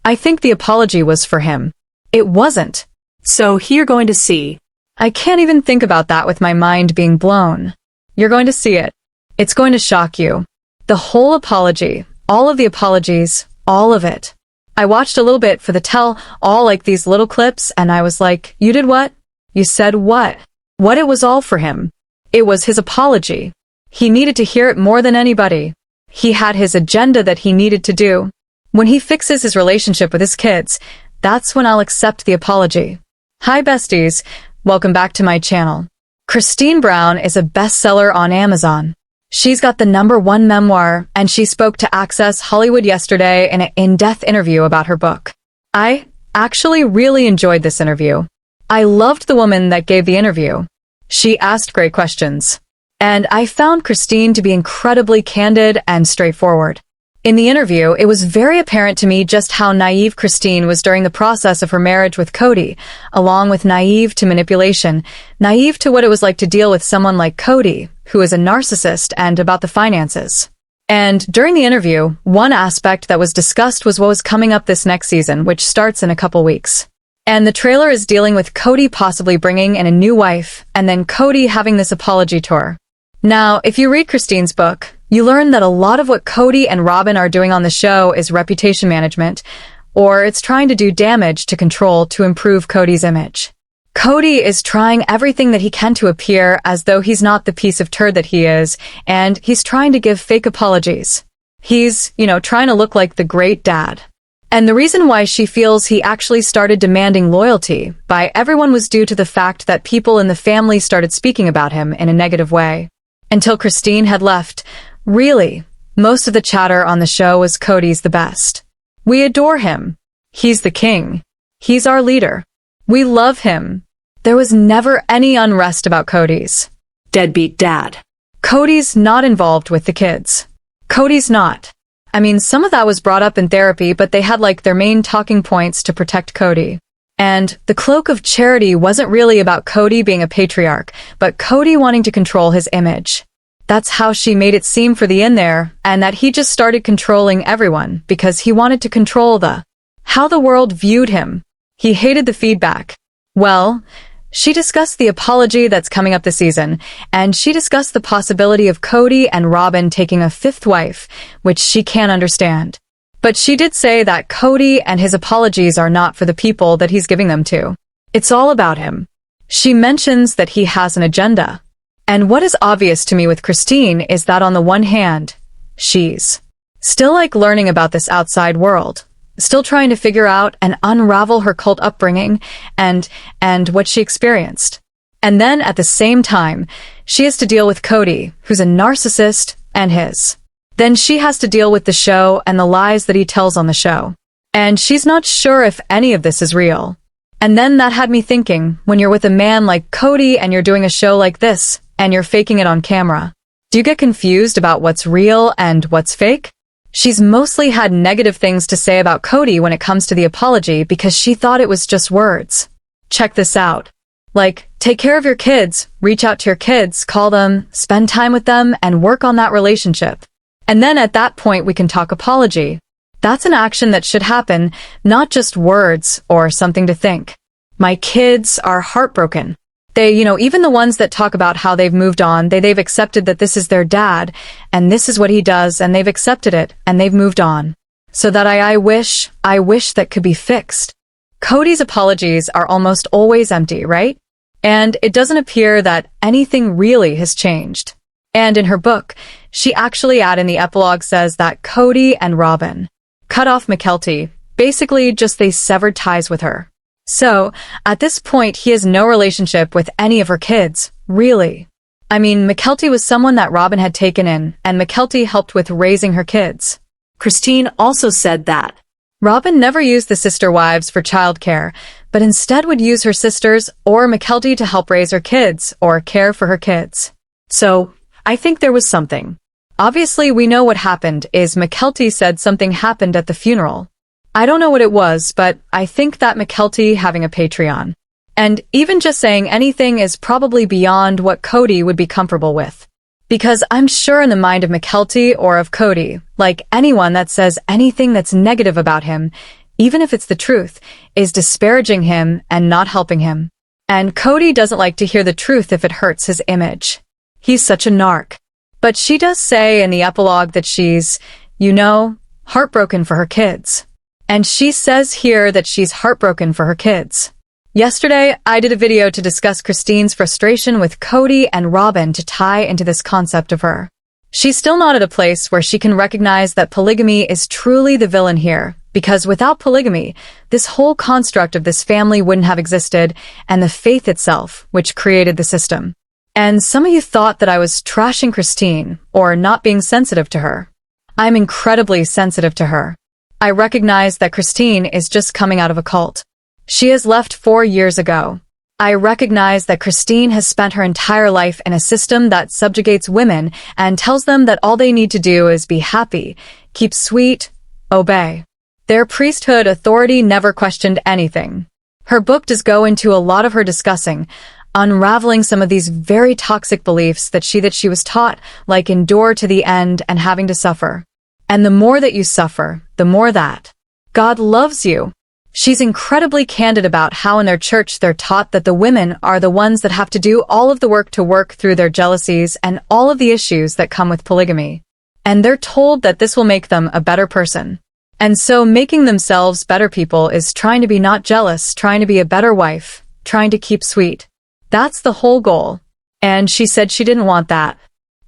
I think the apology was for him. It wasn't. So you're going to see. I can't even think about that with my mind being blown. You're going to see it. It's going to shock you. The whole apology, all of the apologies, all of it. I watched a little bit for the tell, all like these little clips, and I was like, you did what? You said what? What? It was all for him. It was his apology. He needed to hear it more than anybody. He had his agenda that he needed to do. When he fixes his relationship with his kids, that's when I'll accept the apology. Hi besties, welcome back to my channel. Kody Brown is a bestseller on Amazon. She's got the #1 memoir, and she spoke to Access Hollywood yesterday in an in-depth interview about her book. I actually really enjoyed this interview. I loved the woman that gave the interview. She asked great questions. And I found Christine to be incredibly candid and straightforward. In the interview, it was very apparent to me just how naive Christine was during the process of her marriage with Kody, along with naive to manipulation, naive to what it was like to deal with someone like Kody, who is a narcissist, and about the finances. And during the interview, one aspect that was discussed was what was coming up this next season, which starts in a couple weeks. And the trailer is dealing with Kody possibly bringing in a new wife, and then Kody having this apology tour. Now, if you read Christine's book, you learn that a lot of what Kody and Robin are doing on the show is reputation management, or it's trying to do damage to control to improve Kody's image. Kody is trying everything that he can to appear as though he's not the piece of turd that he is, and he's trying to give fake apologies. He's, trying to look like the great dad. And the reason why she feels he actually started demanding loyalty by everyone was due to the fact that people in the family started speaking about him in a negative way. Until Christine had left, really, most of the chatter on the show was Kody's the best. We adore him. He's the king. He's our leader. We love him. There was never any unrest about Kody's Deadbeat dad. Kody's not involved with the kids. Kody's not. I mean, some of that was brought up in therapy, but they had like their main talking points to protect Kody. And the cloak of charity wasn't really about Kody being a patriarch, but Kody wanting to control his image. That's how she made it seem for the in there, and that he just started controlling everyone because he wanted to control how the world viewed him. He hated the feedback. Well, she discussed the apology that's coming up this season, and she discussed the possibility of Kody and Robin taking a fifth wife, which she can't understand. But she did say that Kody and his apologies are not for the people that he's giving them to. It's all about him. She mentions that he has an agenda. And what is obvious to me with Christine is that on the one hand, she's still learning about this outside world, still trying to figure out and unravel her cult upbringing and what she experienced. And then at the same time, she has to deal with Kody, who's a narcissist, and his. Then she has to deal with the show and the lies that he tells on the show. And she's not sure if any of this is real. And then that had me thinking, when you're with a man like Kody and you're doing a show like this, and you're faking it on camera, do you get confused about what's real and what's fake? She's mostly had negative things to say about Kody when it comes to the apology because she thought it was just words. Check this out. Take care of your kids, reach out to your kids, call them, spend time with them, and work on that relationship. And then at that point we can talk apology. That's an action that should happen, not just words or something to think. My kids are heartbroken. They, even the ones that talk about how they've moved on, they've accepted that this is their dad, and this is what he does, and they've accepted it, and they've moved on. So that I wish that could be fixed. Kody's apologies are almost always empty, right? And it doesn't appear that anything really has changed. And in her book, she actually in the epilogue says that Kody and Robin cut off Mykelti, basically just they severed ties with her. So, at this point, he has no relationship with any of her kids, really. I mean, Mykelti was someone that Robin had taken in, and Mykelti helped with raising her kids. Christine also said that Robin never used the sister wives for childcare, but instead would use her sisters or Mykelti to help raise her kids or care for her kids. So, I think there was something. Obviously, we know what happened is Mykelti said something happened at the funeral. I don't know what it was, but I think that Mykelti having a Patreon. And even just saying anything is probably beyond what Kody would be comfortable with. Because I'm sure in the mind of Mykelti or of Kody, like anyone that says anything that's negative about him, even if it's the truth, is disparaging him and not helping him. And Kody doesn't like to hear the truth if it hurts his image. He's such a narc. But she does say in the epilogue that she's, heartbroken for her kids. And she says here that she's heartbroken for her kids. Yesterday, I did a video to discuss Christine's frustration with Kody and Robin to tie into this concept of her. She's still not at a place where she can recognize that polygamy is truly the villain here, because without polygamy, this whole construct of this family wouldn't have existed, and the faith itself, which created the system. And some of you thought that I was trashing Christine, or not being sensitive to her. I'm incredibly sensitive to her. I recognize that Christine is just coming out of a cult. She has left 4 years ago. I recognize that Christine has spent her entire life in a system that subjugates women and tells them that all they need to do is be happy, keep sweet, obey. Their priesthood authority never questioned anything. Her book does go into a lot of her discussing, unraveling some of these very toxic beliefs that she was taught, like endure to the end and having to suffer. And the more that you suffer, the more that God loves you. She's incredibly candid about how in their church they're taught that the women are the ones that have to do all of the work to work through their jealousies and all of the issues that come with polygamy. And they're told that this will make them a better person. And so making themselves better people is trying to be not jealous, trying to be a better wife, trying to keep sweet. That's the whole goal. And she said she didn't want that.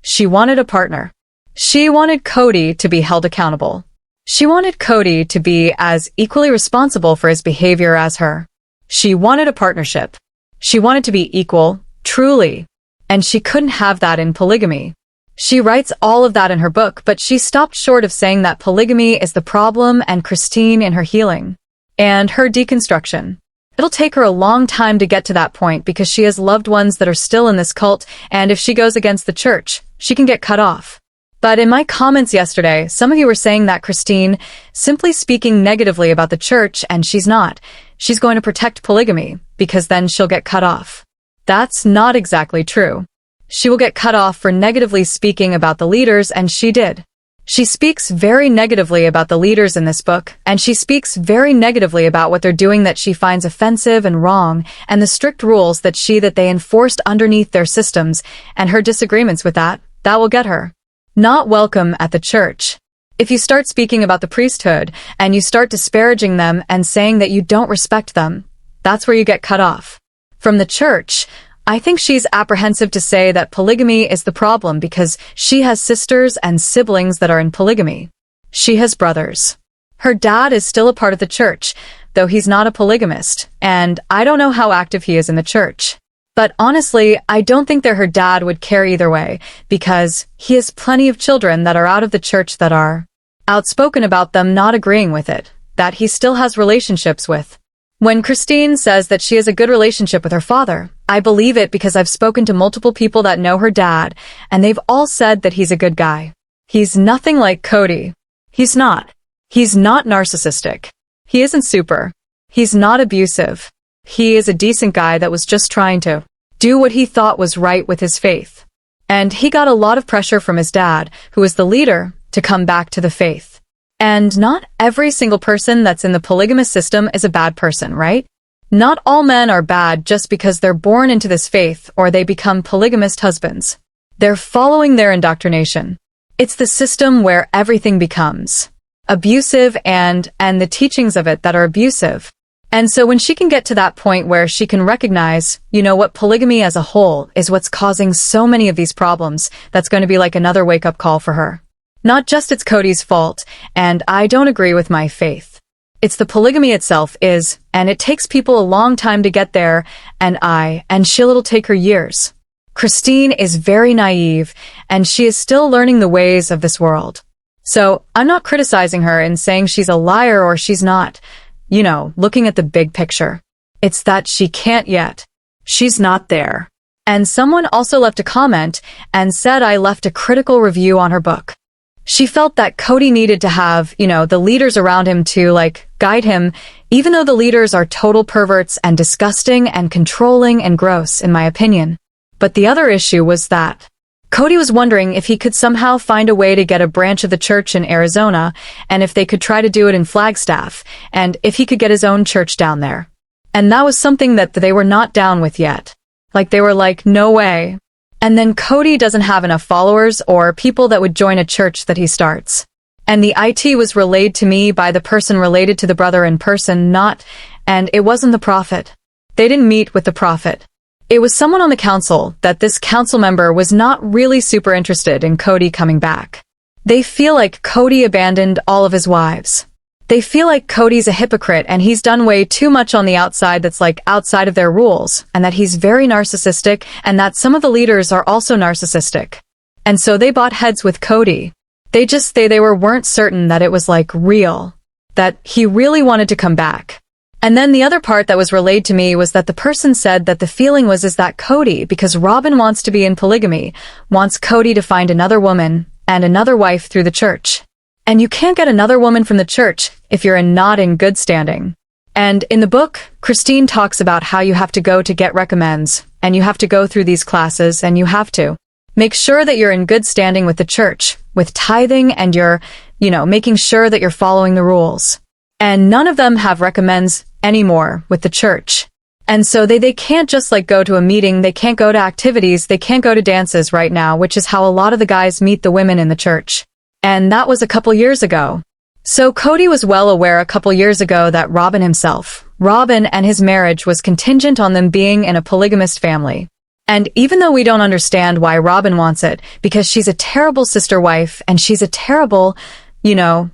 She wanted a partner. She wanted Kody to be held accountable. She wanted Kody to be as equally responsible for his behavior as her. She wanted a partnership. She wanted to be equal, truly. And she couldn't have that in polygamy. She writes all of that in her book, but she stopped short of saying that polygamy is the problem and Christine in her healing and her deconstruction. It'll take her a long time to get to that point because she has loved ones that are still in this cult, and if she goes against the church, she can get cut off. But in my comments yesterday, some of you were saying that Christine simply speaking negatively about the church, and she's not. She's going to protect polygamy, because then she'll get cut off. That's not exactly true. She will get cut off for negatively speaking about the leaders, and she did. She speaks very negatively about the leaders in this book, and she speaks very negatively about what they're doing that she finds offensive and wrong, and the strict rules that they enforced underneath their systems, and her disagreements with that will get her not welcome at the church. If you start speaking about the priesthood, and you start disparaging them and saying that you don't respect them, that's where you get cut off. From the church, I think she's apprehensive to say that polygamy is the problem because she has sisters and siblings that are in polygamy. She has brothers. Her dad is still a part of the church, though he's not a polygamist, and I don't know how active he is in the church. But honestly, I don't think that her dad would care either way, because he has plenty of children that are out of the church that are outspoken about them not agreeing with it, that he still has relationships with. When Christine says that she has a good relationship with her father, I believe it because I've spoken to multiple people that know her dad, and they've all said that he's a good guy. He's nothing like Kody. He's not. He's not narcissistic. He isn't super. He's not abusive. He is a decent guy that was just trying to do what he thought was right with his faith. And he got a lot of pressure from his dad, who is the leader, to come back to the faith. And not every single person that's in the polygamous system is a bad person, right? Not all men are bad just because they're born into this faith or they become polygamist husbands. They're following their indoctrination. It's the system where everything becomes abusive and the teachings of it that are abusive. And so when she can get to that point where she can recognize, what polygamy as a whole is what's causing so many of these problems, that's going to be like another wake-up call for her. Not just it's Kody's fault, and I don't agree with my faith. It's the polygamy itself is, and it takes people a long time to get there, and it'll take her years. Christine is very naive, and she is still learning the ways of this world. So I'm not criticizing her and saying she's a liar or she's not. Looking at the big picture. It's that she can't yet. She's not there. And someone also left a comment and said I left a critical review on her book. She felt that Kody needed to have, the leaders around him to, guide him, even though the leaders are total perverts and disgusting and controlling and gross, in my opinion. But the other issue was that Kody was wondering if he could somehow find a way to get a branch of the church in Arizona, and if they could try to do it in Flagstaff, and if he could get his own church down there. And that was something that they were not down with yet. Like, they were like, no way. And then Kody doesn't have enough followers or people that would join a church that he starts. And the IT was relayed to me by the person related to the brother in person, and it wasn't the prophet. They didn't meet with the prophet. It was someone on the council that this council member was not really super interested in Kody coming back. They feel like Kody abandoned all of his wives. They feel like Kody's a hypocrite and he's done way too much on the outside that's like outside of their rules, and that he's very narcissistic, and that some of the leaders are also narcissistic. And so they bought heads with Kody. They weren't certain that it was like real, that he really wanted to come back. And then the other part that was relayed to me was that the person said that the feeling was that Kody, because Robin wants to be in polygamy, wants Kody to find another woman and another wife through the church. And you can't get another woman from the church if you're not in good standing. And in the book, Christine talks about how you have to go to get recommends, and you have to go through these classes, and you have to make sure that you're in good standing with the church, with tithing, and you're, making sure that you're following the rules. And none of them have recommends anymore with the church. And so they can't just go to a meeting, they can't go to activities, they can't go to dances right now, which is how a lot of the guys meet the women in the church. And that was a couple years ago. So Kody was well aware a couple years ago that Robin and his marriage was contingent on them being in a polygamist family. And even though we don't understand why Robin wants it, because she's a terrible sister wife and she's a terrible,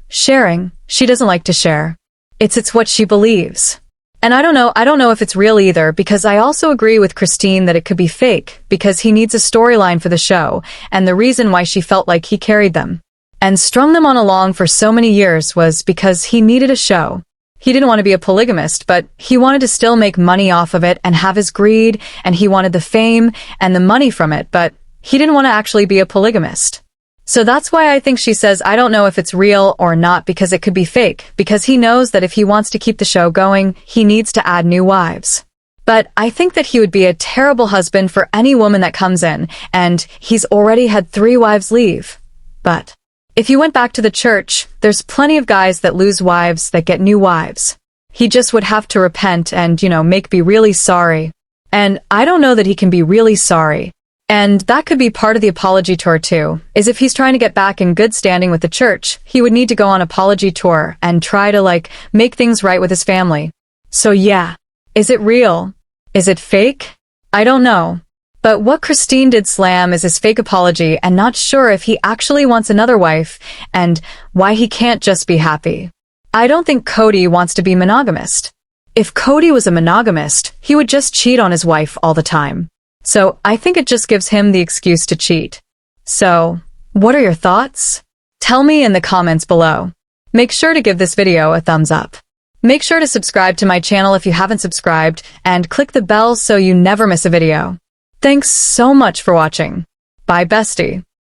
sharing, she doesn't like to share. It's what she believes. And I don't know if it's real either, because I also agree with Christine that it could be fake, because he needs a storyline for the show, and the reason why she felt like he carried them and strung them on along for so many years was because he needed a show. He didn't want to be a polygamist, but he wanted to still make money off of it and have his greed, and he wanted the fame and the money from it, but he didn't want to actually be a polygamist. So that's why I think she says, I don't know if it's real or not, because it could be fake, because he knows that if he wants to keep the show going, he needs to add new wives. But I think that he would be a terrible husband for any woman that comes in, and he's already had 3 wives leave. But if you went back to the church, there's plenty of guys that lose wives that get new wives. He just would have to repent and, be really sorry. And I don't know that he can be really sorry. And that could be part of the apology tour too, is if he's trying to get back in good standing with the church, he would need to go on apology tour and try to make things right with his family. So yeah, is it real? Is it fake? I don't know. But what Christine did slam is his fake apology and not sure if he actually wants another wife and why he can't just be happy. I don't think Kody wants to be monogamist. If Kody was a monogamist, he would just cheat on his wife all the time. So I think it just gives him the excuse to cheat. So, what are your thoughts? Tell me in the comments below. Make sure to give this video a thumbs up. Make sure to subscribe to my channel if you haven't subscribed, and click the bell so you never miss a video. Thanks so much for watching. Bye, bestie.